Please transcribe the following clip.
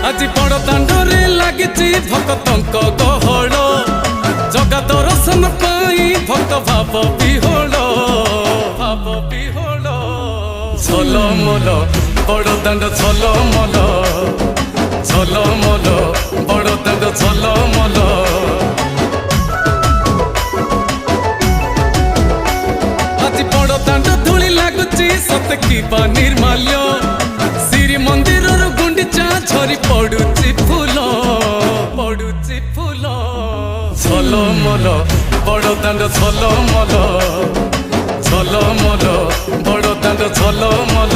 আজি বড় দাଣ୍ଡরে লাগিছি ভক্তଙ୍କ গহଳ জগা দর্শন পাই ভক্ত ভাব বিহোଳ ঝলমল বড় দাণ্ড ঝলমল ঝলমল বড় দাণ্ড ঝলমল আজি বড় দাণ্ড ধূলি লাগুছি সতে কিবা নির্মাল্য শ্রী মন্দিরর গুন্ডিচা ঝরি পড়ুছি ফুল ঝলমল বড় দাণ্ড ঝলমল ঝলমল বড় দাণ্ড ঝলমল।